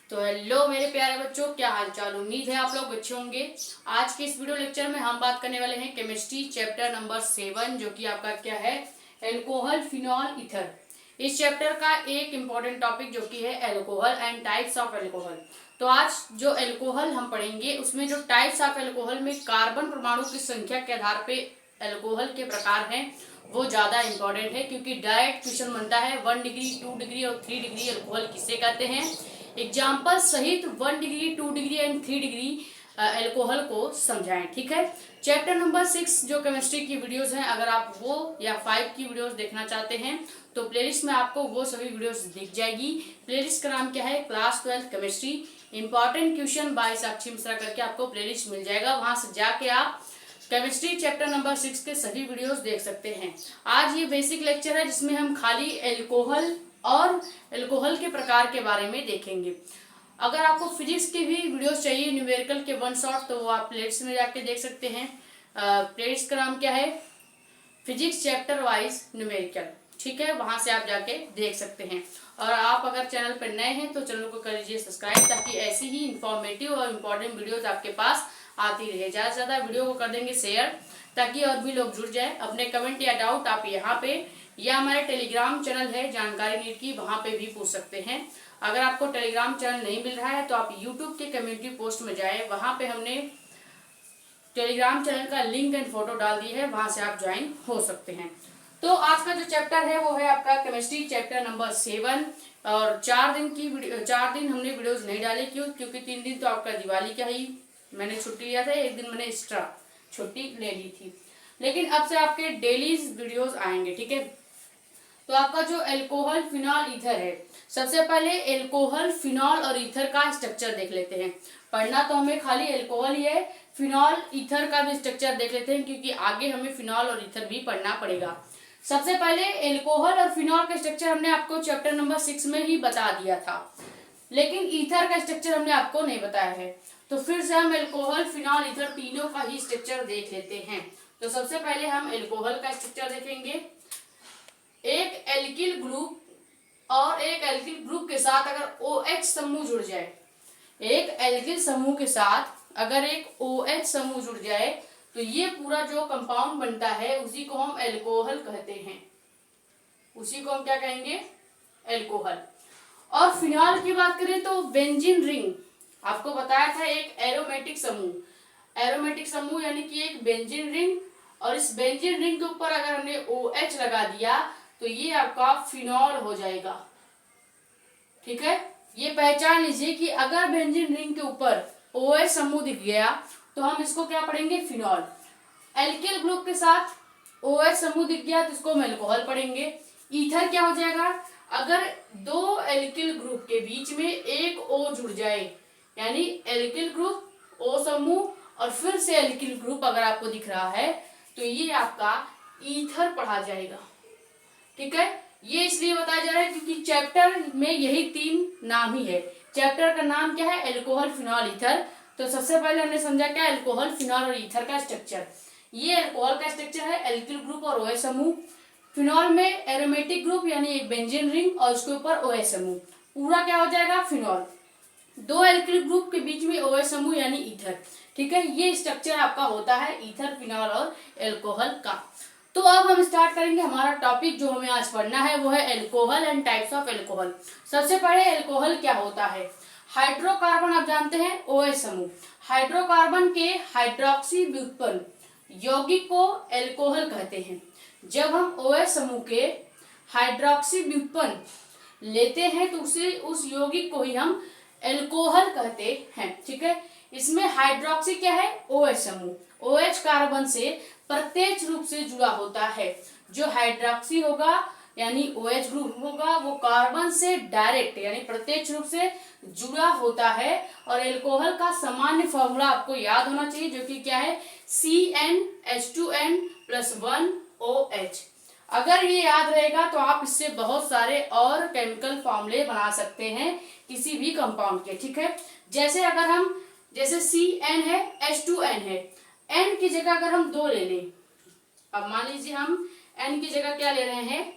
तो हेलो मेरे प्यारे बच्चों, क्या हाल चाल। उम्मीद है आप लोग अच्छे होंगे। आज के इस वीडियो लेक्चर में हम बात करने वाले हैं केमिस्ट्री चैप्टर नंबर 7, जो कि आपका क्या है, एल्कोहल फिनॉल ईथर। इस चैप्टर का एक इम्पॉर्टेंट टॉपिक जो कि है alcohol and types of alcohol. तो आज जो एल्कोहल हम पढ़ेंगे उसमें जो टाइप्स ऑफ एल्कोहल में कार्बन परमाणु की संख्या के आधार पे एल्कोहल के प्रकार हैं वो ज्यादा इंपॉर्टेंट है, क्योंकि डायरेक्ट क्वेश्चन बनता है 1 डिग्री 2 डिग्री और 3 डिग्री एल्कोहल किसे कहते हैं। एग्जाम्पल सहित 1 degree 2 degree and 3 degree alcohol को समझाएं। ठीक है। चैप्टर नंबर 6 जो केमिस्ट्री की वीडियोस हैं, अगर आप वो या 5 की वीडियोस देखना चाहते हैं तो प्लेलिस्ट में आपको वो सभी वीडियोस दिख जाएगी। प्लेलिस्ट का नाम क्या है, class 12 chemistry important question by Sakshi Mishra करके आपको प्लेलिस्ट मिल जाएगा। वहां से जाके आप केमिस्ट्री चैप्टर नंबर 6 के सभी वीडियोस देख सकते हैं। आज ये बेसिक लेक्चर है जिसमें हम खाली एल्कोहल और एल्कोहल के प्रकार के बारे में देखेंगे। अगर आपको फिजिक्स के भी वीडियोस चाहिए न्यूमेरिकल के वन शॉट, तो वो आप प्लेलिस्ट में जाके देख सकते हैं। प्लेलिस्ट का नाम क्या है, फिजिक्स चैप्टर वाइज न्यूमेरिकल। ठीक है, वहां से आप जाके देख सकते हैं। और आप अगर चैनल पर नए हैं तो चैनल को कर लीजिए सब्सक्राइब, ताकि ऐसी ही इंफॉर्मेटिव और इम्पोर्टेंट वीडियोस आपके पास आती रहे। ज्यादा से ज्यादा वीडियो को कर देंगे शेयर, ताकि और भी लोग जुड़ जाए। अपने कमेंट या डाउट आप यहाँ पे या हमारे टेलीग्राम चैनल है जानकारी नीट की, वहां पे भी पूछ सकते हैं। अगर आपको टेलीग्राम चैनल नहीं मिल रहा है तो आप यूट्यूब के कम्युनिटी पोस्ट में जाए, वहां पे हमने टेलीग्राम चैनल का लिंक एंड फोटो डाल दी है, वहां से आप ज्वाइन हो सकते हैं। तो आज का जो चैप्टर है वो है आपका केमिस्ट्री चैप्टर नंबर 7। और 4 दिन हमने वीडियोस नहीं डाले। क्योंकि 3 दिन तो आपका दिवाली का ही मैंने छुट्टी लिया था, एक दिन मैंने एक्स्ट्रा छुट्टी ले ली थी। लेकिन अब से आपके डेली वीडियोस आएंगे। ठीक है। तो आपका जो एल्कोहल फिनॉल ईथर है, सबसे पहले एल्कोहल फिनॉल और ईथर का स्ट्रक्चर देख लेते हैं। पढ़ना तो हमें खाली एल्कोहल ही है, फिनॉल ईथर का भी स्ट्रक्चर देख लेते हैं, क्योंकि आगे हमें फिनॉल और ईथर भी पढ़ना पड़ेगा। सबसे पहले एल्कोहल और फिनॉल का स्ट्रक्चर हमने आपको चैप्टर नंबर 6 में ही बता दिया था, लेकिन ईथर का स्ट्रक्चर हमने आपको नहीं बताया है। तो फिर से हम एल्कोहल फिनॉल ईथर तीनों का ही स्ट्रक्चर देख लेते हैं। तो सबसे पहले हम एल्कोहल का स्ट्रक्चर देखेंगे। एक एल्किल ग्रुप और एक एल्किल ग्रुप के साथ अगर OH समूह जुड़ जाए, एक एल्किल समूह के साथ अगर एक OH समूह जुड़ जाए, तो ये पूरा जो कंपाउंड बनता है उसी को हम एल्कोहल कहते हैं। उसी को हम क्या कहेंगे, एल्कोहल। और फिनॉल की बात करें तो बेंजीन रिंग, आपको बताया था एक एरोमेटिक समूह। एरोमेटिक समूह यानी कि एक बेंजीन रिंग, और इस बेंजीन रिंग के ऊपर अगर हमने OH लगा दिया तो ये आपका फिनॉल हो जाएगा। ठीक है, ये पहचान लीजिए कि अगर बेंजीन रिंग के ऊपर OH समूह दिख गया तो हम इसको क्या पढ़ेंगे, फिनॉल। एल्किल ग्रुप के साथ OH समूह दिख गया तो इसको हम एल्कोहल पढ़ेंगे। ईथर क्या हो जाएगा, अगर 2 एल्किल ग्रुप के बीच में एक O जुड़ जाए, यानी एल्किल ग्रुप O समूह और फिर से एल्किल ग्रुप अगर आपको दिख रहा है, तो ये आपका ईथर पढ़ा जाएगा। ठीक है, ये इसलिए बताया जा रहा है क्योंकि चैप्टर में यही 3 नाम ही है। चैप्टर का नाम क्या है, एल्कोहल फिनॉल ईथर। तो सबसे पहले हमने समझा क्या, एल्कोहल फिनॉल और ईथर का स्ट्रक्चर। ये एल्कोहल का स्ट्रक्चर है, एल्किल ग्रुप और OH समूह। फिनॉल में एरोमेटिक ग्रुप यानी एक बेंजीन रिंग और उसके ऊपर OH समूह, पूरा क्या हो जाएगा, फिनॉल। 2 एल्किल ग्रुप के बीच में OH समूह यानी ईथर। ठीक है, ये स्ट्रक्चर आपका होता है ईथर, फिनॉल और एल्कोहल का। तो अब हम स्टार्ट करेंगे हमारा टॉपिक। जो हमें आज पढ़ना है वो है alcohol and types of alcohol. सबसे पहले एल्कोहल क्या होता है, हाइड्रोकार्बन आप जानते हैं OH समूह। हाइड्रोकार्बन के हाइड्रोक्सी व्युत्पन्न यौगिक को एल्कोहल कहते हैं। जब हम OH समूह के हाइड्रोक्सी व्युत्पन्न लेते हैं तो उस यौगिक को ही हम एल्कोहल कहते हैं। ठीक है, इसमें हाइड्रोक्सी क्या है, OH समूह। OH कार्बन से प्रत्यक्ष रूप से जुड़ा होता है। जो हाइड्रोक्सी होगा यानी OH ग्रुप होगा वो कार्बन से डायरेक्ट यानी प्रत्यक्ष रूप से जुड़ा होता है। और एल्कोहल का सामान्य फॉर्मूला आपको याद होना चाहिए, जो कि क्या है, CnH2n+1OH। अगर ये याद रहेगा तो आप इससे बहुत सारे और केमिकल फॉर्मूले बना सकते हैं किसी भी कंपाउंड के। ठीक है, जैसे अगर हम जैसे Cn है, H2n है, n की जगह अगर हम 2 ले लें, अब मान लीजिए हम n की जगह क्या ले रहे हैं,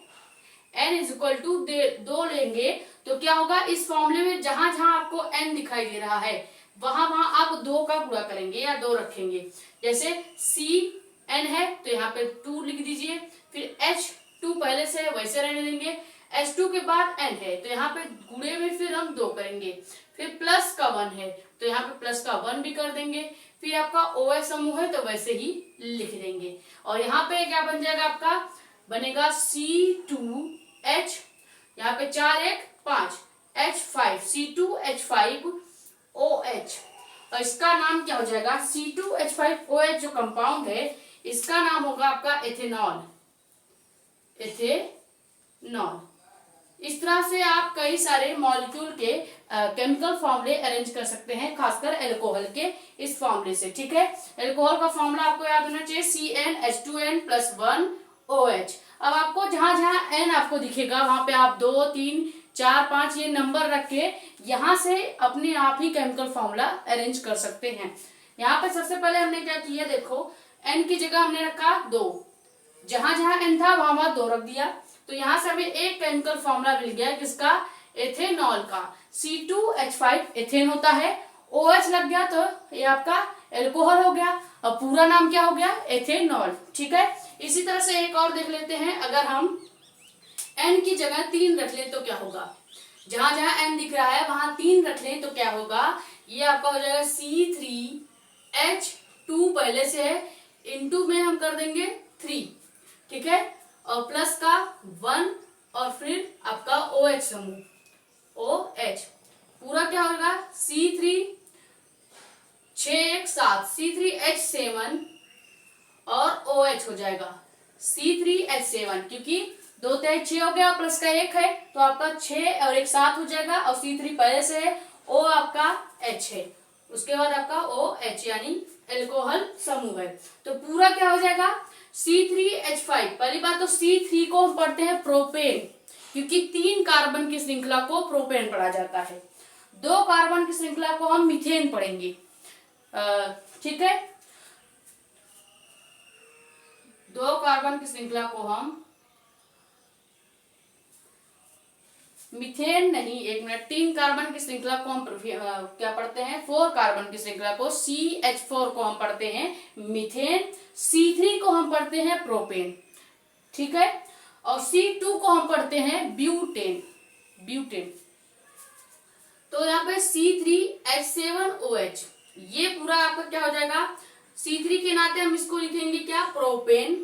n इज इक्वल टू 2 लेंगे तो क्या होगा, इस फॉर्मूले में जहां जहां आपको n दिखाई दे रहा है वहां वहां आप 2 का गुणा करेंगे या 2 रखेंगे। जैसे Cn है तो यहाँ पे 2 लिख दीजिए, फिर H2 पहले से है वैसे रहने देंगे, H2 के बाद n है तो यहाँ पे गुणे में फिर हम 2 करेंगे, फिर प्लस का 1 है तो यहाँ पे प्लस का 1 भी कर देंगे, फिर आपका OH समूह है तो वैसे ही लिख देंगे। और यहाँ पे क्या बन जाएगा, आपका बनेगा C2H, यहाँ पे 4 1 5 H5 C2H5OH, और इसका नाम क्या हो जाएगा, C2H5OH जो कंपाउंड है इसका नाम होगा आपका एथेनॉल। एथेनॉल। इस तरह से आप कई सारे मॉलिक्यूल के केमिकल फॉर्मूले अरेंज कर सकते हैं, खासकर एल्कोहल के इस फॉर्मूले से। ठीक है, एल्कोहल का फॉर्मूला आपको याद होना चाहिए CnH2n+1OH। अब आपको जहां जहां n आपको दिखेगा वहां पे आप 2 3 4 5 ये नंबर रख के यहाँ से अपने आप ही केमिकल फॉर्मूला अरेंज कर सकते हैं। यहाँ पे सबसे पहले हमने क्या किया, देखो n की जगह हमने रखा 2, जहां जहां n था वहां वहां 2 रख दिया, तो यहाँ से हमें एक केमिकल फॉर्मूला मिल गया किसका, एथेनॉल का। C2H5 एथेन होता है, OH लग गया तो ये आपका एल्कोहल हो गया, और पूरा नाम क्या हो गया, एथेनॉल। ठीक है, इसी तरह से एक और देख लेते हैं, अगर हम n की जगह 3 रख लें तो क्या होगा, जहां जहां n दिख रहा है वहां 3 रख लें तो क्या होगा, ये आपका हो जाएगा C3H2 पहले से है, इनटू में हम कर देंगे 3, ठीक है, और प्लस का 1 और फिर आपका OH समूह OH, पूरा क्या होगा C3 6 1 7 C3H7 और OH हो जाएगा C3H7, क्योंकि 2 3 6 हो गया, प्लस का 1 है तो आपका 6 और 1 7 हो जाएगा, और C3 पहले से है, O आपका H है, उसके बाद आपका OH यानी एल्कोहल समूह है, तो पूरा क्या हो जाएगा C3H5। पहली बात तो C3 को हम पढ़ते हैं प्रोपेन, क्योंकि 3 कार्बन की श्रृंखला को प्रोपेन पढ़ा जाता है, 2 कार्बन की श्रृंखला को हम मीथेन पढ़ेंगे। ठीक है, 2 कार्बन की श्रृंखला को हम मीथेन नहीं, 1 मिनट, 3 कार्बन की श्रृंखला को हम क्या पढ़ते हैं, 4 कार्बन की श्रृंखला को CH4 को हम पढ़ते हैं मीथेन, C3 को हम पढ़ते हैं प्रोपेन। ठीक है, और C2 को हम पढ़ते हैं ब्यूटेन। ब्यूटेन, तो यहाँ पे C3H7OH, ये पूरा आपका क्या हो जाएगा, C3 के नाते हम इसको लिखेंगे क्या, प्रोपेन,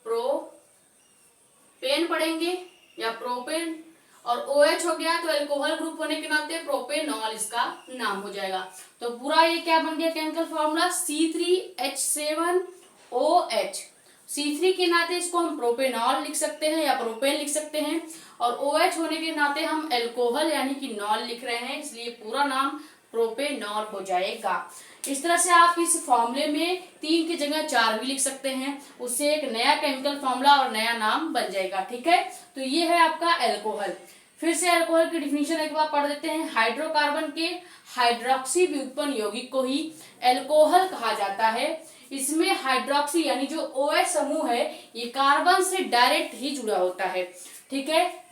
प्रोपेन पढ़ेंगे या प्रोपेन, और OH हो गया तो अल्कोहल ग्रुप होने के नाते प्रोपेनॉल इसका नाम हो जाएगा। तो पूरा ये क्या बन गया केमिकल फॉर्मूला, C3H7OH। C3 के नाते इसको हम प्रोपेनॉल लिख सकते हैं या प्रोपेन लिख सकते हैं, और OH होने के नाते हम एल्कोहल यानी कि नॉल लिख रहे हैं, इसलिए पूरा नाम प्रोपेनॉल हो जाएगा। इस तरह से आप इस फॉर्मूले में 3 की जगह 4 भी लिख सकते हैं, उससे एक नया केमिकल फॉर्मूला और नया नाम बन जाएगा। ठीक है, तो ये है आपका एल्कोहल। फिर से एल्कोहल की डिफिनीशन एक बार पढ़ देते हैं। हाइड्रोकार्बन के हाइड्रोक्सी व्युत्पन्न यौगिक को ही एल्कोहल कहा जाता है। इसमें हाइड्रोक्सी यानी जो OH समूह है ये कार्बन से डायरेक्ट ही जुड़ा होता है। ठीक है,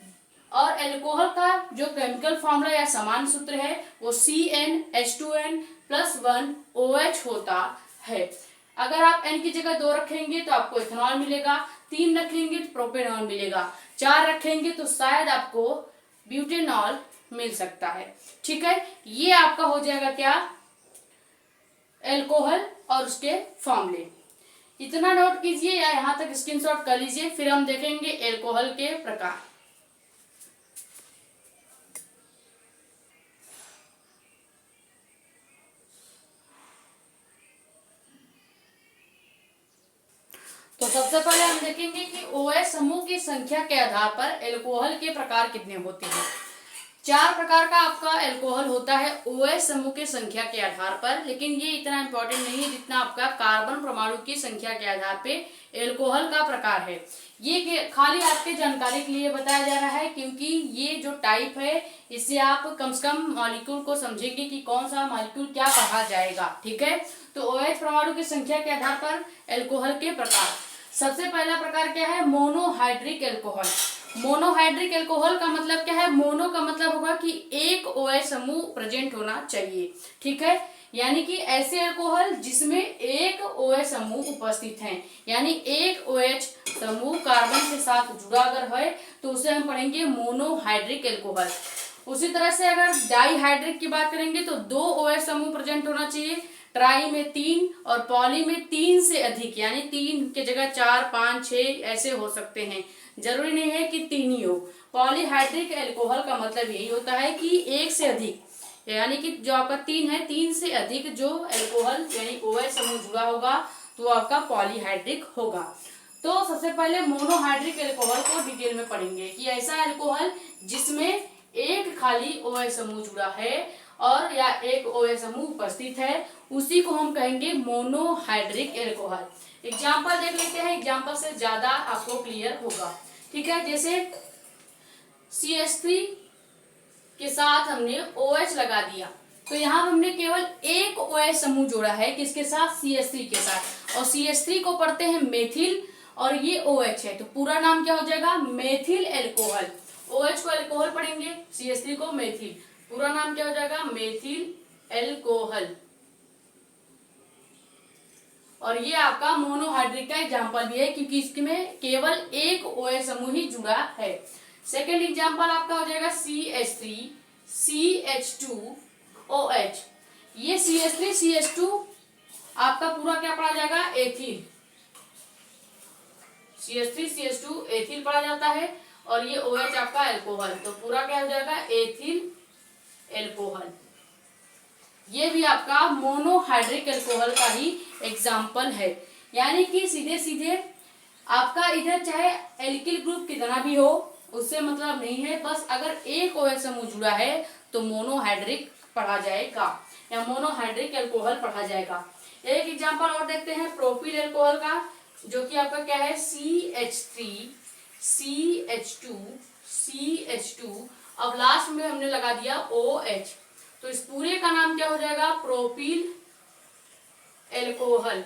और एल्कोहल का जो केमिकल फॉर्मूला या समान सूत्र है वो CnH2n+1OH होता है। अगर आप n की जगह 2 रखेंगे तो आपको इथेनॉल मिलेगा, 3 रखेंगे तो प्रोपेनॉल मिलेगा, 4 रखेंगे तो शायद आपको ब्यूटेनॉल मिल सकता है। ठीक है, ये आपका हो जाएगा क्या, एल्कोहल और उसके फॉर्मूले। इतना नोट कीजिए या यहाँ तक स्क्रीनशॉट कर लीजिए, फिर हम देखेंगे एल्कोहल के प्रकार। तो सबसे पहले हम देखेंगे कि OH समूह की संख्या के आधार पर एल्कोहल के प्रकार कितने होते हैं। 4 प्रकार का आपका एल्कोहल होता है OH समूह की संख्या के आधार पर, लेकिन ये इतना इंपॉर्टेंट नहीं है जितना आपका कार्बन परमाणु की संख्या के आधार पे एल्कोहल का प्रकार है। ये खाली आपके जानकारी के लिए बताया जा रहा है, क्योंकि ये जो टाइप है इससे आप कम से कम मॉलिक्यूल को समझेंगे कि कौन सा मॉलिक्यूल क्या कहा जाएगा। ठीक है, तो OH परमाणु की संख्या के आधार पर एल्कोहल के प्रकार। सबसे पहला प्रकार क्या है, मोनोहाइड्रिक एल्कोहल। मोनोहाइड्रिक एल्कोहल का मतलब क्या है, मोनो का मतलब होगा कि एक OH समूह प्रेजेंट होना चाहिए, ठीक है। यानी कि ऐसे एल्कोहल जिसमें एक OH समूह उपस्थित है, यानी एक OH समूह कार्बन के साथ जुड़ा अगर है तो उसे हम पढ़ेंगे मोनोहाइड्रिक एल्कोहल। उसी तरह से अगर डाईहाइड्रिक की बात करेंगे तो दो OH समूह प्रेजेंट होना चाहिए, ट्राई में 3 और पॉली में 3 से अधिक, यानी 3 के जगह 4, 5, 6 ऐसे हो सकते हैं, जरूरी नहीं है कि 3 ही हो। पॉलीहाइड्रिक एल्कोहल का मतलब यही होता है कि एक से अधिक, यानी कि जो आपका 3 है, 3 से अधिक जो एल्कोहल यानी OH समूह जुड़ा होगा तो आपका पॉलीहाइड्रिक होगा। तो सबसे पहले मोनोहाइड्रिक एल्कोहल को डिटेल में पढ़ेंगे कि ऐसा एल्कोहल जिसमें एक खाली OH समूह जुड़ा है और या एक OH समूह उपस्थित है, उसी को हम कहेंगे मोनोहाइड्रिक एल्कोहल। एग्जाम्पल देख लेते हैं, एग्जाम्पल से ज्यादा आपको क्लियर होगा, ठीक है। जैसे CH3 के साथ हमने OH लगा दिया तो यहाँ हमने केवल एक OH समूह जोड़ा है, किसके साथ, CH3 के साथ, और CH3 को पढ़ते हैं मेथिल और ये OH है तो पूरा नाम क्या हो जाएगा, मेथिल एल्कोहल। OH को एल्कोहल पढ़ेंगे, CH3 को मेथिल, पूरा नाम क्या हो जाएगा, मेथिल एल्कोहल। और ये आपका मोनोहाइड्रिक का एग्जाम्पल भी है क्योंकि इसमें केवल एक OH समूह ही जुड़ा है। सेकेंड एग्जाम्पल आपका हो जाएगा CH3 CH2OH। ये CH3 CH2 आपका पूरा क्या पढ़ा जाएगा, एथिल। CH3 CH2 एथिल पढ़ा जाता है और ये OH आपका एल्कोहल, तो पूरा क्या हो जाएगा, एथिल एल्कोहल। ये भी आपका मोनोहाइड्रिक एल्कोहल का ही एग्जाम्पल है। यानी कि सीधे सीधे आपका इधर चाहे एल्किल ग्रुप कितना भी हो उससे मतलब नहीं है, बस अगर एक OH समूह जुड़ा है तो मोनोहाइड्रिक पढ़ा जाएगा या मोनोहाइड्रिक एल्कोहल पढ़ा जाएगा। एक एग्जाम्पल और देखते हैं प्रोपिल एल्कोहल का, जो कि आपका क्या है, CH3 CH2 CH2, अब लास्ट में हमने लगा दिया OH, तो इस पूरे का नाम क्या हो जाएगा, प्रोपिल एल्कोहल।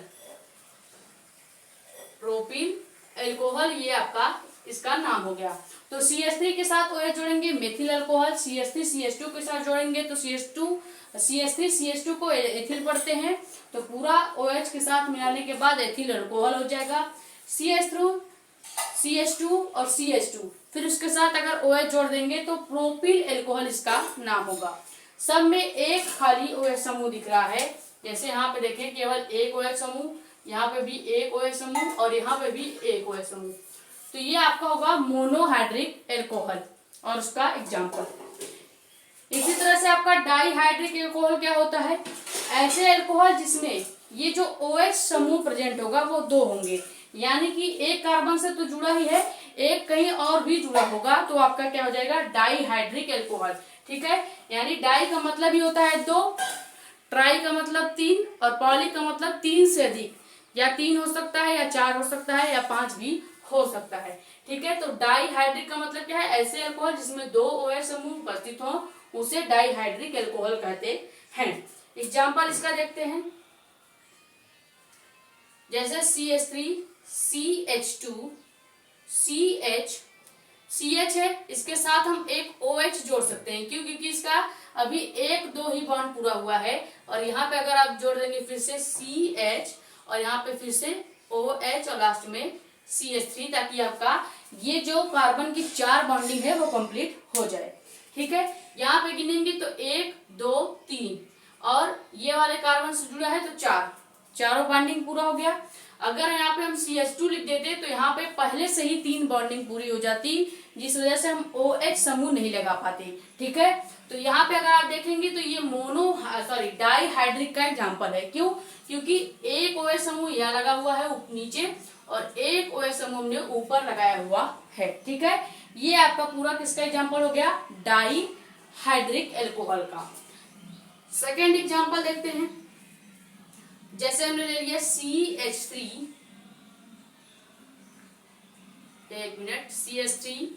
प्रोपिल एल्कोहल ये आपका इसका नाम हो गया। तो CH3 के साथ OH जोड़ेंगे मेथिल अल्कोहल, CH3 CH2 के साथ जोड़ेंगे तो CH3 CH2 को एथिल पढ़ते हैं, तो पूरा OH के साथ मिलाने के बाद एथिल अल्कोहल हो जाएगा। CH2 और CH2 फिर उसके साथ अगर OH जोड़ देंगे तो प्रोपिल एल्कोहल इसका नाम होगा। सब में एक खाली OH समूह दिख रहा है, जैसे यहाँ पे देखें केवल एक OH समूह, यहाँ पे भी एक OH समूह और यहाँ पे भी एक OH समूह, तो ये आपका होगा मोनोहाइड्रिक एल्कोहल और उसका एग्जाम्पल। इसी तरह से आपका डाईहाइड्रिक एल्कोहल क्या होता है, ऐसे एल्कोहल जिसमें ये जो OH समूह प्रेजेंट होगा वो दो होंगे, यानी कि एक कार्बन से तो जुड़ा ही है, एक कहीं और भी जुड़ा होगा, तो आपका क्या हो जाएगा, डाईहाइड्रिक एल्कोहल, ठीक है। यानी डाई का मतलब ही होता है दो, ट्राई का मतलब 3 और पॉली का मतलब 3 से अधिक, या 3 हो सकता है या 4 हो सकता है या 5 भी हो सकता है, ठीक है। तो डाईहाइड्रिक का मतलब क्या है, ऐसे अल्कोहल जिसमें दो OH समूह उपस्थित हो उसे डाईहाइड्रिक एल्कोहल कहते हैं। एग्जाम्पल इसका देखते हैं, जैसे CH3 CH2 CH है, इसके साथ हम एक OH जोड़ सकते हैं, क्यों, क्योंकि इसका अभी 1-2 ही बॉन्ड पूरा हुआ है, और यहाँ पे अगर आप जोड़ देंगे फिर से CH और यहाँ पे फिर से OH और लास्ट में CH3, ताकि आपका ये जो कार्बन की 4 बॉन्डिंग है वो कंप्लीट हो जाए, ठीक है। यहाँ पे गिनेंगे तो 1 2 3 और ये वाले कार्बन से जुड़ा है तो 4, चारों बॉन्डिंग पूरा हो गया। अगर यहाँ पे हम CH2 लिख देते तो यहाँ पे पहले से ही 3 बॉन्डिंग पूरी हो जाती, जिस वजह से हम OH समूह नहीं लगा पाते, ठीक है। तो यहाँ पे अगर आप देखेंगे तो ये डाईहाइड्रिक का एग्जाम्पल है, क्यों, क्योंकि एक OH समूह यहाँ लगा हुआ है नीचे और एक OH समूह हमने ऊपर लगाया हुआ है, ठीक है। ये आपका पूरा किसका एग्जाम्पल हो गया, डाईहाइड्रिक एल्कोहल का। सेकेंड एग्जाम्पल देखते हैं, जैसे हमने ले लिया CH3, एक मिनट, CH3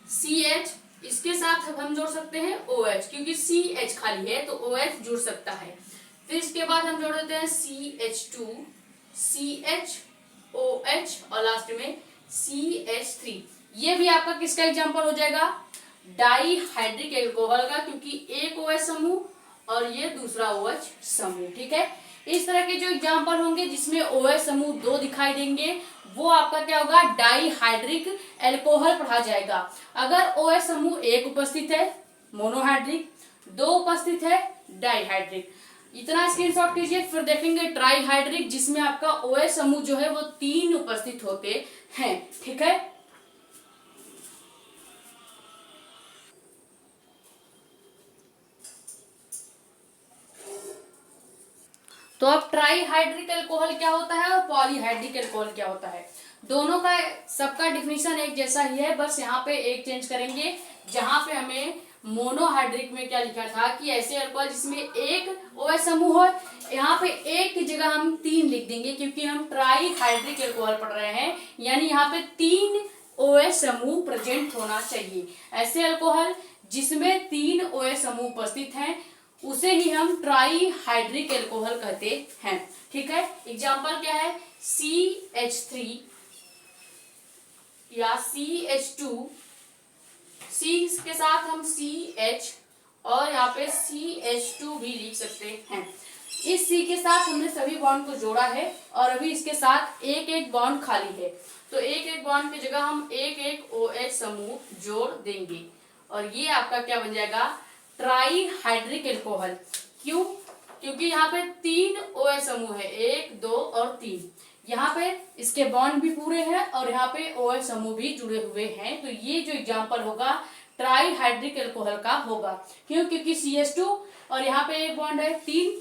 CH, इसके साथ हम जोड़ सकते हैं OH, क्योंकि CH खाली है तो OH जुड़ सकता है। फिर इसके बाद हम जोड़ देते हैं CH2 CH OH और लास्ट में CH3। ये भी आपका किसका एग्जांपल हो जाएगा, डाई हाइड्रिक एल्कोहल का, क्योंकि एक OH समूह और ये दूसरा OH समूह। ठीक है, इस तरह के जो एग्जांपल होंगे जिसमें OH समूह 2 दिखाई देंगे वो आपका क्या होगा, डाई हाइड्रिक एल्कोहल पढ़ा जाएगा। अगर OH समूह 1 उपस्थित है मोनोहाइड्रिक, 2 उपस्थित है डाईहाइड्रिक। इतना स्क्रीनशॉट कीजिए। फिर देखेंगे ट्राईहाइड्रिक जिसमें आपका OH समूह जो है वो 3 उपस्थित होते हैं। ठीक है, तो अब ट्राईहाइड्रिक एल्कोहल क्या होता है और पॉलीहाइड्रिक एल्कोहल क्या होता है, दोनों का सबका डिफिनीशन एक जैसा ही है, बस यहाँ पे एक चेंज करेंगे। जहां पे हमें मोनोहाइड्रिक में क्या लिखा था कि ऐसे अल्कोहल जिसमें एक OH समूह हो, यहाँ पे एक की जगह हम 3 लिख देंगे क्योंकि हम ट्राईहाइड्रिक एल्कोहल पढ़ रहे हैं, यानी यहाँ पे 3 OH समूह प्रेजेंट होना चाहिए। ऐसे अल्कोहल जिसमें 3 OH समूह उपस्थित हैं उसे ही हम ट्राईहाइड्रिक एल्कोहल कहते हैं। ठीक है, एग्जाम्पल क्या है, CH3 या CH2, C के साथ हम CH और यहाँ पे CH2 भी लिख सकते हैं। इस C के साथ हमने सभी बॉन्ड को जोड़ा है और अभी इसके साथ एक एक बॉन्ड खाली है, तो एक एक बॉन्ड की जगह हम एक एक OH समूह जोड़ देंगे और ये आपका क्या बन जाएगा, ट्राईहाइड्रिक एल्कोहल। क्यों, क्योंकि यहाँ पे 3 OH समूह है, 1 2 और 3, यहाँ पे इसके बॉन्ड भी पूरे हैं और यहाँ पे OH समूह भी जुड़े हुए हैं, तो ये जो एग्जांपल होगा ट्राईहाइड्रिक एल्कोहल का होगा। क्यों, क्योंकि CH2 और यहाँ पे एक बॉन्ड है 3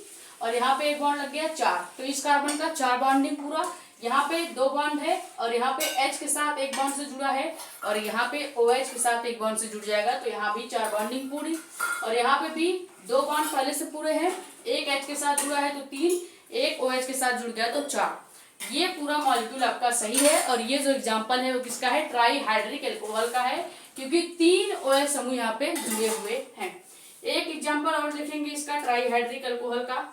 और यहाँ पे एक बॉन्ड लग गया 4, तो इस कार्बन का 4 बॉन्डिंग पूरा। यहाँ पे 2 बॉन्ड है और यहाँ पे H के साथ एक बॉन्ड से जुड़ा है और यहाँ पे OH के साथ एक बॉन्ड से जुड़ जाएगा, तो यहाँ भी 4 बॉन्डिंग पूरी। और यहाँ पे भी 2 बॉन्ड पहले से पूरे हैं, एक H के साथ जुड़ा है तो 3, एक OH के साथ जुड़ गया तो 4। ये पूरा मॉलिक्यूल आपका सही है और ये जो एग्जांपल है वो किसका है, ट्राईहाइड्रिक एल्कोहल का है, क्योंकि 3 OH समूह यहाँ पे जुड़े हुए हैं। एक एग्जांपल और लिखेंगे इसका ट्राईहाइड्रिक एल्कोहल का,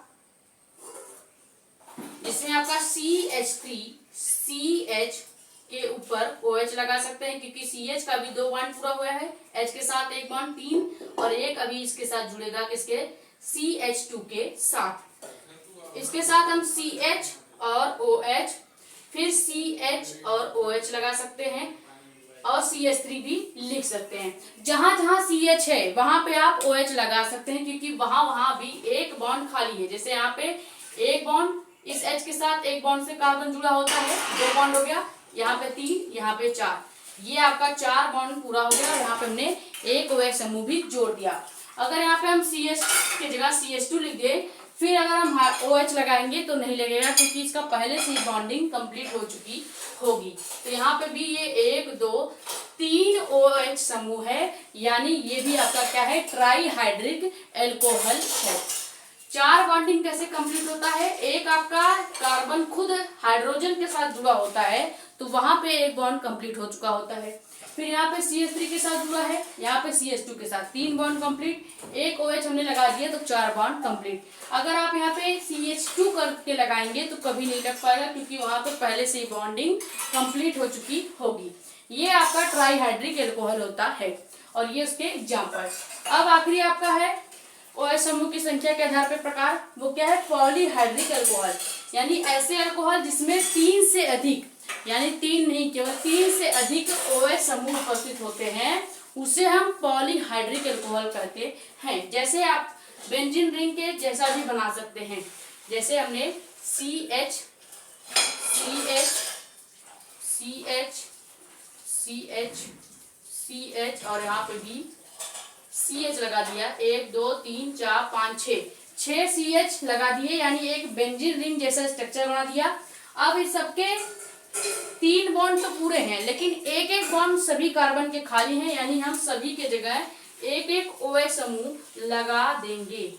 जिसमें आपका CH3 CH के ऊपर OH लगा सकते हैं क्योंकि CH का भी 2 बॉन्ड पूरा हुआ है, H के साथ एक बॉन्ड 3 और एक अभी इसके साथ जुड़ेगा किसके, CH2 के साथ। इसके साथ हम CH और OH, फिर CH और OH लगा सकते हैं और CH3 भी लिख सकते हैं। जहां जहां CH है वहां पे आप OH लगा सकते हैं क्योंकि वहां भी एक बॉन्ड खाली है। जैसे यहाँ पे एक बॉन्ड इस H के साथ एक बॉन्ड से कार्बन जुड़ा होता है, 2 बॉन्ड हो गया, यहाँ पे 3, यहाँ पे 4, ये आपका 4 बॉन्ड पूरा हो गया और यहाँ पे हमने एक OH समूह भी जोड़ दिया। अगर यहाँ पे हम CH की जगह CH2 लिख दे, फिर अगर हम OH लगाएंगे तो नहीं लगेगा क्योंकि इसका पहले से ही बॉन्डिंग कंप्लीट हो चुकी होगी। तो यहाँ पे भी ये 1 2 3 OH समूह है, यानी ये भी आपका क्या है, ट्राईहाइड्रिक एल्कोहल है। 4 बॉन्डिंग कैसे कंप्लीट होता है, एक आपका कार्बन खुद हाइड्रोजन के साथ जुड़ा होता है तो वहां पे एक बॉन्ड कंप्लीट हो चुका होता है, फिर यहाँ पे CH3 के साथ जुड़ा है, यहाँ पे CH2 के साथ 3 बॉन्ड कंप्लीट, एक OH हमने लगा दिया तो 4 बॉन्ड कंप्लीट। अगर आप यहाँ पे CH2 करके लगाएंगे तो कभी नहीं लग पाएगा क्योंकि वहां पे पहले से ही बॉन्डिंग कंप्लीट हो चुकी होगी। ये आपका ट्राईहाइड्रिक एल्कोहल होता है और ये उसके एग्जाम्पल। अब आखिरी आपका है OH समूह की संख्या के आधार पर प्रकार, वो क्या है, पॉलीहाइड्रिक एल्कोहल, यानी ऐसे अल्कोहल जिसमें 3 से अधिक, यानी 3 नहीं केवल 3 से अधिक OH समूह उपस्थित होते हैं उसे हम पॉलीहाइड्रिक एल्कोहल कहते हैं। जैसे आप बेंजीन रिंग के जैसा भी बना सकते हैं, जैसे हमने CH CH CH CH CH और यहाँ पे भी CH लगा दिया, 1 2 3 4 5 6 CH लगा दिए, यानी एक बेंजीन रिंग जैसा स्ट्रक्चर बना दिया। अब इस सबके 3 बॉन्ड तो पूरे हैं लेकिन एक एक बॉन्ड सभी कार्बन के खाली हैं, यानी हम सभी के जगह एक एक OH समूह लगा देंगे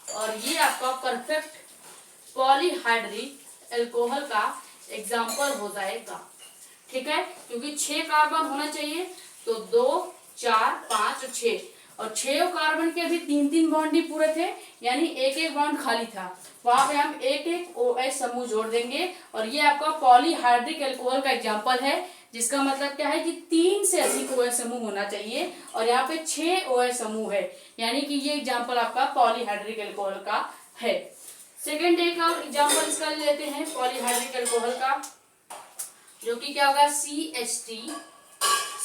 और ये आपका परफेक्ट पॉलीहाइड्रिक एल्कोहल का एग्जाम्पल हो जाएगा। ठीक है, क्योंकि 6 कार्बन होना चाहिए तो 2 4 5 और 6 और 6 कार्बन के अभी 3-3 बॉन्ड ही पूरे थे, यानी एक एक बॉन्ड खाली था, वहां पे हम एक एक OH समूह जोड़ देंगे। और ये आपका पॉलीहाइड्रिक एल्कोहल का एग्जाम्पल है, जिसका मतलब क्या है कि 3 से अधिक OH समूह होना चाहिए और यहाँ पे 6 OH समूह है, यानी कि ये एग्जाम्पल आपका पॉलीहाइड्रिक एल्कोहल का है। सेकेंड एक और एग्जाम्पल इसका लेते हैं पॉलीहाइड्रिक एल्कोहल का, जो कि क्या होगा CH3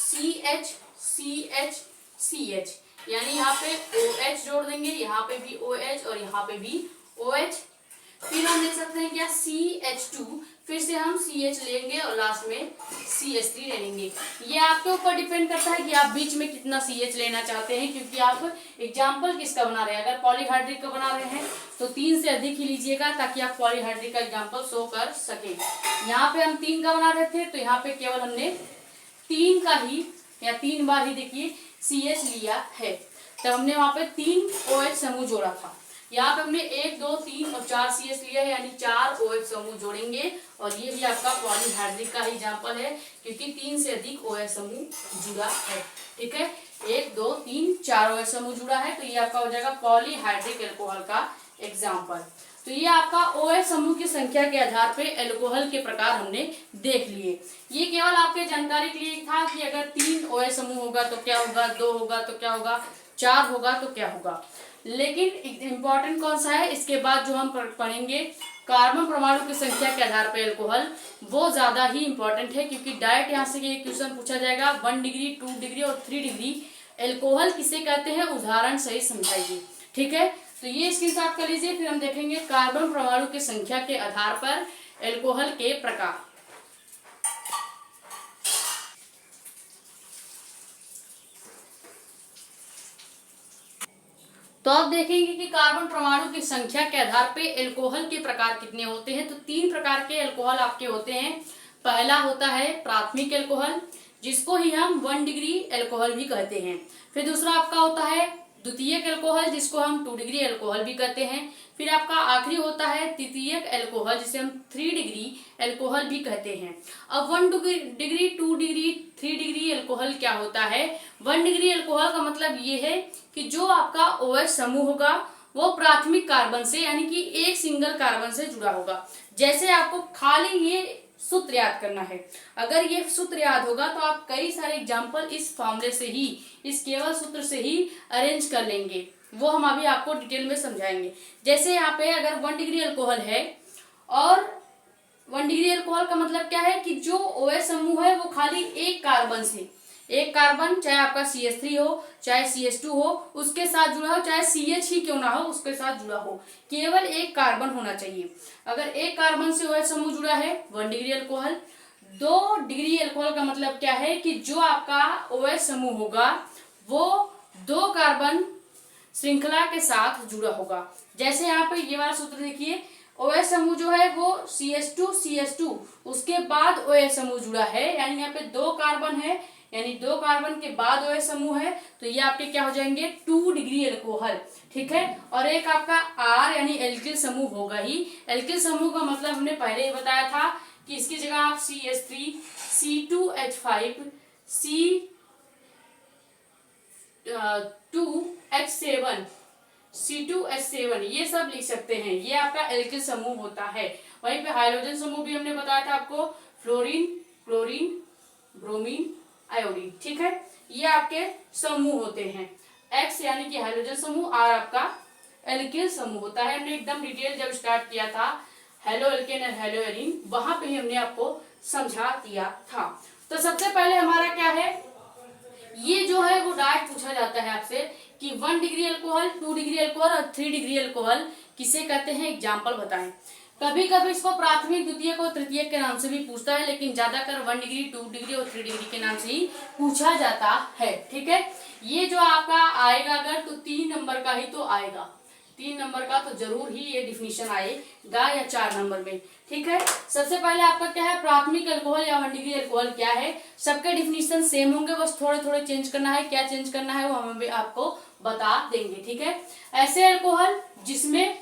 CH CH CH, यानी यहाँ पे OH जोड़ देंगे, यहाँ पे भी OH और यहाँ पे भी OH। फिर हम देख सकते हैं क्या CH2, फिर से हम CH लेंगे और लास्ट में CH3 ले लेंगे। ये आपके ऊपर डिपेंड करता है कि आप बीच में कितना CH लेना चाहते हैं, क्योंकि आप एग्जाम्पल किसका बना रहे हैं। अगर पॉलीहाइड्रिक का बना रहे हैं तो 3 से अधिक ही लीजिएगा, ताकि आप पॉलीहाइड्रिक का एग्जाम्पल शो कर सके। यहाँ पे हम 3 का बना रहे थे, तो यहाँ पे केवल हमने 3 का ही या 3 बार ही देखिए CH लिया है, तो हमने वहां पे 3 OH समूह जोड़ा था। यहाँ पे हमने 1 2 3 और 4 CH लिया है, यानी 4 OH समूह जोड़ेंगे। और ये भी आपका पॉलीहाइड्रिक का एग्जाम्पल है, क्योंकि 3 से अधिक OH समूह जुड़ा है। ठीक है, 1 2 3 4 OH समूह जुड़ा है, तो ये आपका हो जाएगा पॉलीहाइड्रिक एल्कोहल का एग्जाम्पल। तो ये आपका OH समूह की संख्या के आधार पे एल्कोहल के प्रकार हमने देख लिए। ये केवल आपके जानकारी के लिए था कि अगर 3 OH समूह होगा तो क्या होगा, 2 होगा तो क्या होगा, 4 होगा तो क्या होगा। लेकिन इम्पोर्टेंट कौन सा है, इसके बाद जो हम पढ़ेंगे कार्बन परमाणु की संख्या के आधार पर एल्कोहल, वो ज्यादा ही इंपॉर्टेंट है, क्योंकि डायरेक्ट यहाँ से ये क्वेश्चन पूछा जाएगा 1 डिग्री 2 डिग्री और 3 डिग्री एल्कोहल किसे कहते हैं, उदाहरण सही समझाइए। ठीक है, तो ये स्क्रीनशॉट कर लीजिए। फिर हम देखेंगे कार्बन परमाणु की संख्या के आधार पर एल्कोहल के प्रकार। तो आप देखेंगे कि कार्बन परमाणु की संख्या के आधार पे एल्कोहल के प्रकार कितने होते हैं। तो 3 प्रकार के एल्कोहल आपके होते हैं। पहला होता है प्राथमिक एल्कोहल, जिसको ही हम 1 डिग्री एल्कोहल भी कहते हैं। फिर दूसरा आपका होता है द्वितीयक एल्कोहल, जिसको हम 2 डिग्री एल्कोहल भी कहते हैं। फिर आपका आखिरी होता है तृतीयक एल्कोहल, जिसे हम 3 डिग्री एल्कोहल भी कहते हैं। अब 1 डिग्री 2 डिग्री 3 डिग्री एल्कोहल क्या होता है। 1 डिग्री एल्कोहल का मतलब ये है कि जो आपका OH समूह होगा वो प्राथमिक कार्बन से, यानी कि एक सिंगल कार्बन से जुड़ा होगा। जैसे आपको खाली ये सूत्र याद करना है, अगर ये सूत्र याद होगा तो आप कई सारे एग्जाम्पल इस फॉर्मूले से ही, इस केवल सूत्र से ही अरेंज कर लेंगे। वो हम अभी आपको डिटेल में समझाएंगे। जैसे यहाँ पे अगर 1 डिग्री अल्कोहल है, और 1 डिग्री अल्कोहल का मतलब क्या है कि जो OH समूह है वो खाली एक कार्बन से, एक कार्बन चाहे आपका CH3 हो चाहे CH2 हो उसके साथ जुड़ा हो, चाहे CH ही क्यों ना हो उसके साथ जुड़ा हो, केवल एक कार्बन होना चाहिए। अगर एक कार्बन से OH समूह जुड़ा है 1 डिग्री अल्कोहल। 2 डिग्री अल्कोहल का मतलब क्या है कि जो आपका OH समूह होगा वो 2 कार्बन श्रृंखला के साथ जुड़ा होगा। जैसे यहाँ पे ये वाला सूत्र देखिए, OH समूह जो है वो CH2 उसके बाद OH समूह जुड़ा है, यानी यहाँ पे 2 कार्बन है, यानी 2 कार्बन के बाद OH समूह है, तो ये आपके क्या हो जाएंगे 2 डिग्री अल्कोहल। ठीक है, और एक आपका R यानी एल्किल समूह होगा ही। एल्किल समूह का मतलब हमने पहले ही बताया था कि इसकी जगह आप CH3 C2H5 C2H7 ये सब लिख सकते हैं। ये आपका एल्किल समूह होता है। वहीं पे हाइड्रोजन समूह भी हमने बताया था आपको, फ्लोरीन, क्लोरीन, ब्रोमीन, आयोडीन। ठीक है, ये आपके समूह होते हैं। X यानी कि हाइड्रोजन समूह, R आपका एल्किल समूह होता है। हमने एकदम डिटेल जब स्टार्ट किया था हेलो एल्केन और हेलो एरीन, वहां पे ही हमने आपको समझा दिया था। तो सबसे पहले हमारा क्या है, ये जो है वो डायरेक्ट पूछा जाता है आपसे कि 1 डिग्री अल्कोहल, 2 डिग्री अल्कोहल और 3 डिग्री अल्कोहल किसे कहते हैं, एग्जाम्पल बताएं। कभी कभी इसको प्राथमिक, द्वितीयक और तृतीयक के नाम से भी पूछता है, लेकिन ज्यादातर 1 डिग्री 2 डिग्री और 3 डिग्री के नाम से ही पूछा जाता है। ठीक है, ये जो आपका आएगा अगर तो 3 नंबर का ही तो आएगा, 3 नंबर का तो जरूर ही ये डिफिनीशन आएगा, या 4 नंबर में। ठीक है, सबसे पहले आपका क्या है प्राथमिक अल्कोहल या 1 डिग्री अल्कोहल क्या है। सबके डिफिनीशन सेम होंगे, बस थोड़े थोड़े चेंज करना है। क्या चेंज करना है वो हम भी आपको बता देंगे। ठीक है, ऐसे अल्कोहल जिसमें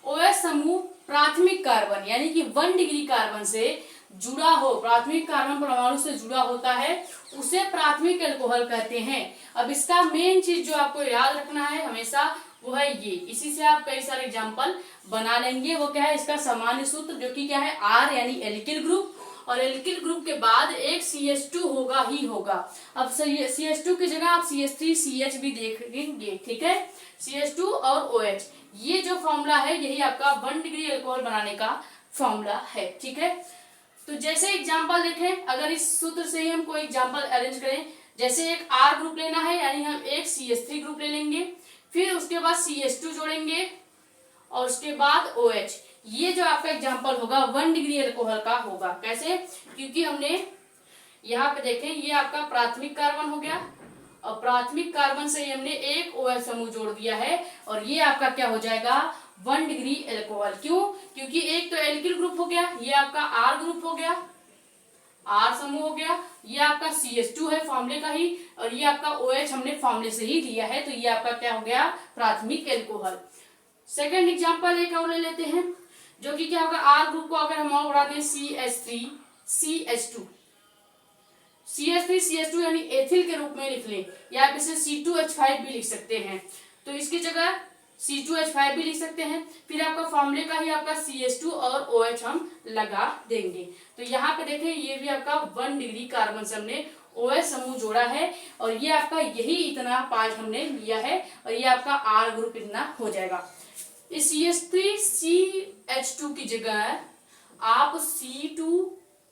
OH समूह प्राथमिक कार्बन यानी कि 1 डिग्री कार्बन से जुड़ा हो, प्राथमिक कार्बन परमाणु से जुड़ा होता है, उसे प्राथमिक एल्कोहल कहते हैं। अब इसका मेन चीज जो आपको याद रखना है हमेशा, वो है ये, इसी से आप कई सारे एग्जाम्पल बना लेंगे। वो क्या है, इसका सामान्य सूत्र जो कि क्या है, R यानी एल्किल ग्रुप, और एल्किल ग्रुप के बाद एक CH2 होगा ही होगा। अब CH2 की जगह आप CH3CH भी देखेंगे, ठीक है, CH2 और OH, ये जो फॉर्मूला है यही आपका 1 डिग्री एल्कोहल बनाने का फॉर्मूला है, ठीक है। तो जैसे एग्जांपल देखें, अगर इस सूत्र से ही हम कोई एग्जांपल अरेंज करें, जैसे एक R ग्रुप लेना है, यानी हम एक CH3 ग्रुप ले लेंगे, फिर उसके बाद CH2 जोड़ेंगे और उसके बाद OH। ये जो आपका एग्जांपल होगा 1 डिग्री एल्कोहल का होगा। कैसे, क्योंकि हमने यहाँ पे देखें, ये आपका प्राथमिक कार्बन हो गया और प्राथमिक कार्बन से हमने एक OH समूह जोड़ दिया है, और ये आपका क्या हो जाएगा, 1 डिग्री एल्कोहल। क्यों, क्योंकि एक तो एल्किल ग्रुप हो गया, ये आपका R ग्रुप हो गया, R समूह हो गया, ये आपका CH2 है फॉर्मूले का ही, और ये आपका OH हमने फॉर्मूले से ही लिया है, तो ये आपका क्या हो गया, प्राथमिक एल्कोहल। सेकेंड एग्जाम्पल एक और ले लेते हैं, जो कि क्या होगा, R ग्रुप को अगर हम और बढ़ा दें CH3CH2, CH3CH2 यानी एथिल के रूप में लिख लें, या आप इसे C2H5 भी लिख सकते हैं, तो इसकी जगह C2H5 भी लिख सकते हैं। फिर आपका फॉर्मूले का ही आपका CH2 और OH हम लगा देंगे। तो यहाँ पे देखें, ये भी आपका 1 डिग्री कार्बन से हमने OH समूह जोड़ा है, और ये आपका यही इतना पार्ट हमने लिया है, और ये आपका R ग्रुप इतना हो जाएगा। इस CH3CH2 की जगह आप C2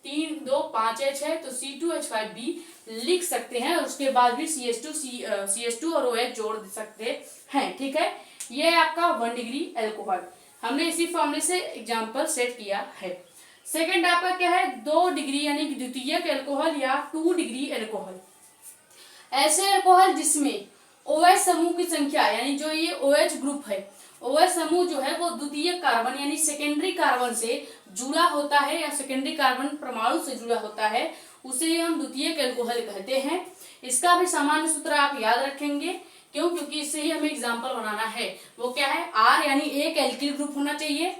3 2 5H है, तो C2H5 भी लिख सकते हैं, उसके बाद भी CH2 और OH जोड़ सकते हैं, ठीक है। ये आपका 1 डिग्री एल्कोहल, हमने इसी फॉर्मूले से एग्जांपल सेट किया है। सेकंड आपका क्या है, 2 डिग्री यानी कि द्वितीयक एल्कोहल या 2 डिग्री एल्कोहल। ऐसे एल्कोहल जिसमें OH समूह की संख्या, यानी जो ये OH ग्रुप है, OH समूह जो है वो द्वितीयक कार्बन यानी सेकेंडरी कार्बन से जुड़ा होता है, या सेकेंडरी कार्बन परमाणु से जुड़ा होता है, उसे हम द्वितीयक एल्कोहल कहते हैं। इसका भी सामान्य सूत्र आप याद रखेंगे, क्यों, क्योंकि इससे ही हमें एग्जाम्पल बनाना है। वो क्या है, R यानी एक एल्किल ग्रुप होना चाहिए,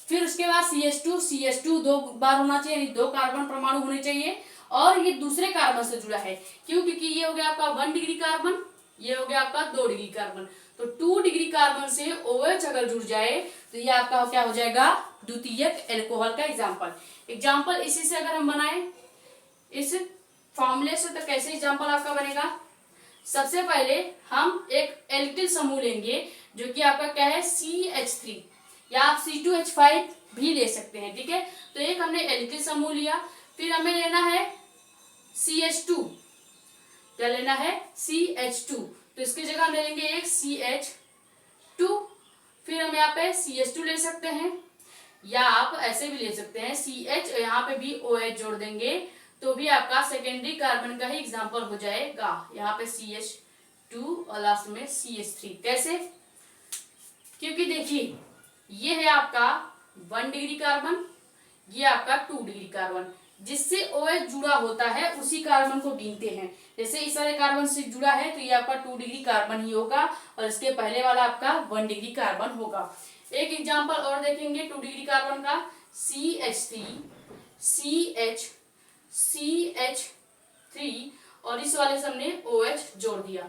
फिर उसके बाद CH2 2 बार होना चाहिए, यानी 2 कार्बन परमाणु होने चाहिए, और ये दूसरे कार्बन से जुड़ा है। क्यों, क्योंकि ये हो गया आपका 1 डिग्री कार्बन, ये हो गया आपका 2 डिग्री कार्बन, तो 2 डिग्री कार्बन से OH अगर जुड़ जाए तो ये आपका क्या हो जाएगा, द्वितीयक एल्कोहल का एग्जाम्पल इसी से अगर हम बनाए इस फॉर्मूले से, तो कैसे एग्जाम्पल आपका बनेगा। सबसे पहले हम एक एल्किल समूह लेंगे, जो कि आपका क्या है, CH3, या आप C2H5 भी ले सकते हैं, ठीक है। तो एक हमने एल्किल समूह लिया, फिर हमें लेना है CH2, क्या लेना है, CH2, तो इसकी जगह हम ले लेंगे एक CH2, फिर हम यहाँ पे CH2 ले सकते हैं, या आप ऐसे भी ले सकते हैं CH, यहाँ पे भी OH जोड़ देंगे, तो भी आपका सेकेंडरी कार्बन का ही एग्जाम्पल हो जाएगा। यहाँ पे CH2 और लास्ट में CH3। कैसे, क्योंकि देखिए ये है आपका 1 डिग्री कार्बन, ये आपका 2 डिग्री कार्बन, जिससे OH जुड़ा होता है उसी कार्बन को गिनते हैं। जैसे इस वाले कार्बन से जुड़ा है तो ये आपका 2 डिग्री कार्बन ही होगा, और इसके पहले वाला आपका 1 डिग्री कार्बन होगा। एक एग्जांपल और देखेंगे 2 डिग्री कार्बन का, CH3 CH3 और इस वाले से हमने OH जोड़ दिया।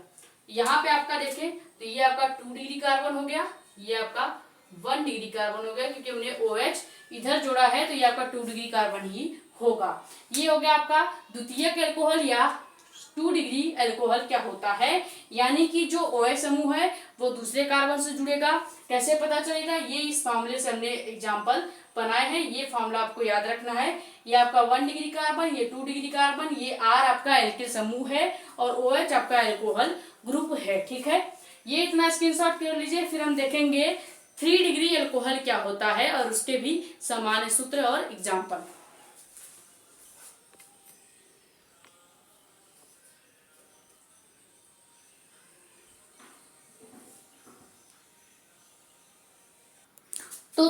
यहाँ पे आपका देखें तो ये आपका 2 डिग्री कार्बन हो गया, ये आपका 1 डिग्री कार्बन हो गया, क्योंकि हमने OH इधर जोड़ा है, तो ये आपका 2 डिग्री कार्बन ही होगा। ये हो गया आपका द्वितीयक एल्कोहल या 2 डिग्री एल्कोहल क्या होता है, यानी कि जो OH समूह है वो दूसरे कार्बन से जुड़ेगा। कैसे पता चलेगा, ये इस फॉर्मूले से हमने एग्जांपल बनाए हैं, ये फॉर्मूला आपको याद रखना है। ये आपका 1 डिग्री कार्बन, ये 2 डिग्री कार्बन, ये R आपका एल्किल समूह है, और OH आपका एल्कोहल ग्रुप है, ठीक है। ये इतना स्क्रीनशॉट कर लीजिए, फिर हम देखेंगे 3 डिग्री एल्कोहल क्या होता है और उसके भी सामान्य सूत्र और एग्जाम्पल। तो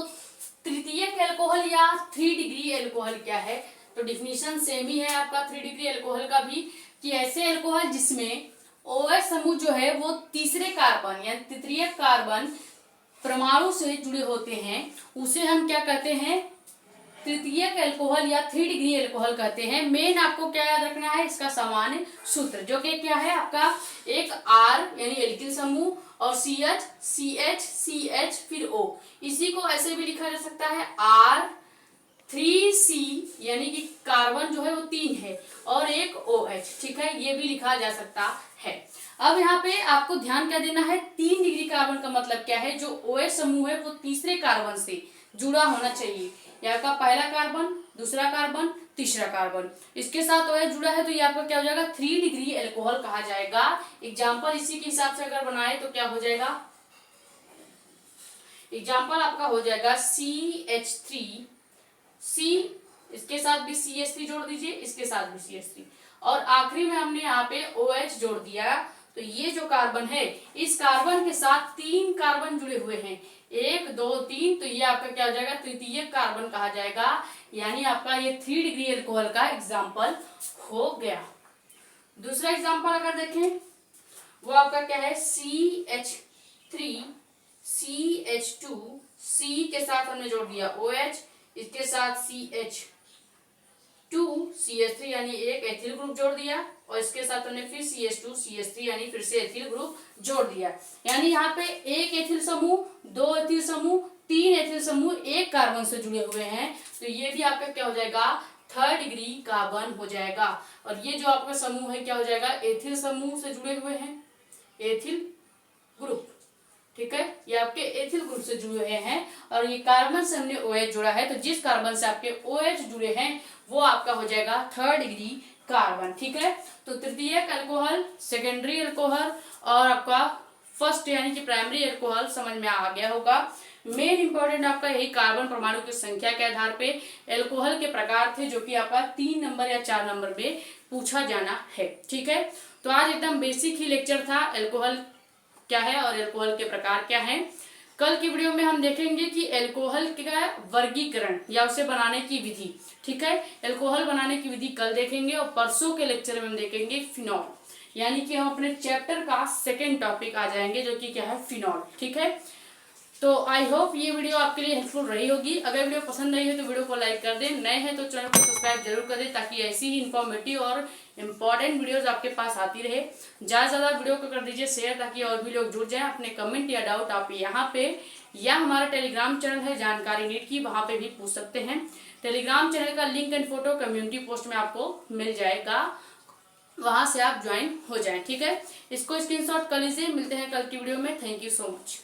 तृतीयक एल्कोहल या 3 डिग्री एल्कोहल क्या है, तो डिफिनीशन सेम ही है आपका 3 डिग्री एल्कोहल का भी, कि ऐसे एल्कोहल जिसमें OH समूह जो है वो तीसरे कार्बन या तृतीयक कार्बन परमाणु से जुड़े होते हैं, उसे हम क्या कहते हैं, तृतीयक एल्कोहल या 3 डिग्री एल्कोहल कहते हैं। मेन आपको क्या याद रखना है, इसका सामान्य सूत्र जो कि क्या है आपका, एक R यानी एल्किल समूह और CH CH CH फिर O। इसी को ऐसे भी लिखा जा सकता है R3C यानी कि कार्बन जो है वो 3 है और एक OH, ठीक है, ये भी लिखा जा सकता है। अब यहाँ पे आपको ध्यान क्या देना है, 3 डिग्री कार्बन का मतलब क्या है, जो OH समूह है वो तीसरे कार्बन से जुड़ा होना चाहिए। ये आपका पहला कार्बन, दूसरा कार्बन, तीसरा कार्बन, इसके साथ OH जुड़ा है तो ये आपका क्या हो जाएगा, 3 डिग्री एल्कोहल कहा जाएगा। एग्जाम्पल इसी के हिसाब से अगर बनाए तो क्या हो जाएगा, एग्जाम्पल आपका हो जाएगा CH3, C इसके साथ भी CH3 जोड़ दीजिए, इसके साथ भी CH3 और आखिरी में हमने यहाँ पे OH जोड़ दिया। तो ये जो कार्बन है, इस कार्बन के साथ 3 कार्बन जुड़े हुए हैं, 1 2 3, तो ये आपका क्या हो जाएगा, तृतीयक कार्बन कहा जाएगा। यानी आपका ये 3 डिग्री एल्कोहल का एग्जाम्पल हो गया। दूसरा एग्जाम्पल अगर देखें वो आपका क्या है, CH3 CH2, C के साथ हमने जोड़ दिया OH, इसके साथ CH2 CH3 यानी एक एथिल ग्रुप जोड़ दिया और इसके साथ हमने फिर CH2 CH3 यानी फिर से एथिल ग्रुप जोड़ दिया। यानी यहाँ पे एक एथिल समूह, 2 एथिल समूह, 3 एथिल समूह एक कार्बन से जुड़े हुए हैं, तो ये भी आपका क्या हो जाएगा, 3rd डिग्री कार्बन हो जाएगा। और ये जो आपका समूह है क्या हो जाएगा, एथिल समूह से जुड़े हुए हैं, एथिल ग्रुप, ठीक है, ये आपके एथिल ग्रुप से जुड़े हुए हैं और ये कार्बन से हमने OH जोड़ा है, तो जिस कार्बन से आपके OH जुड़े हैं वो आपका हो जाएगा 3rd डिग्री कार्बन, ठीक है। तो तृतीयक अल्कोहल, सेकेंडरी अल्कोहल और आपका फर्स्ट यानी कि प्राइमरी अल्कोहल समझ में आ गया होगा। मेन इंपॉर्टेंट आपका यही कार्बन परमाणु की संख्या के आधार पे अल्कोहल के प्रकार थे, जो कि आपका 3 नंबर या 4 नंबर में पूछा जाना है, ठीक है। तो आज एकदम बेसिक ही लेक्चर था, अल्कोहल क्या है और अल्कोहल के प्रकार क्या हैं। कल की वीडियो में हम देखेंगे कि अल्कोहल का वर्गीकरण या उसे बनाने की विधि, ठीक है, अल्कोहल बनाने की विधि कल देखेंगे। और परसों के लेक्चर में हम देखेंगे फिनॉल, यानी कि हम अपने चैप्टर का 2nd टॉपिक आ जाएंगे जो कि क्या है, फिनॉल, ठीक है। तो आई होप ये वीडियो आपके लिए हेल्पफुल रही होगी। अगर वीडियो पसंद आई है तो वीडियो को लाइक कर दें, नए हैं तो चैनल को सब्सक्राइब जरूर कर दें ताकि ऐसी ही इन्फॉर्मेटिव और इम्पॉर्टेंट वीडियोस आपके पास आती रहे। ज़्यादा वीडियो को कर दीजिए शेयर ताकि और भी लोग जुड़ जाएं। अपने कमेंट या डाउट आप यहाँ पे या हमारा टेलीग्राम चैनल है जानकारी नीट की, वहाँ पे भी पूछ सकते हैं। टेलीग्राम चैनल का link and photo community post में आपको मिल जाएगा, वहां से आप ज्वाइन हो जाएं, ठीक है। इसको स्क्रीनशॉट कर लीजिए। मिलते हैं कल की वीडियो में। Thank you so much.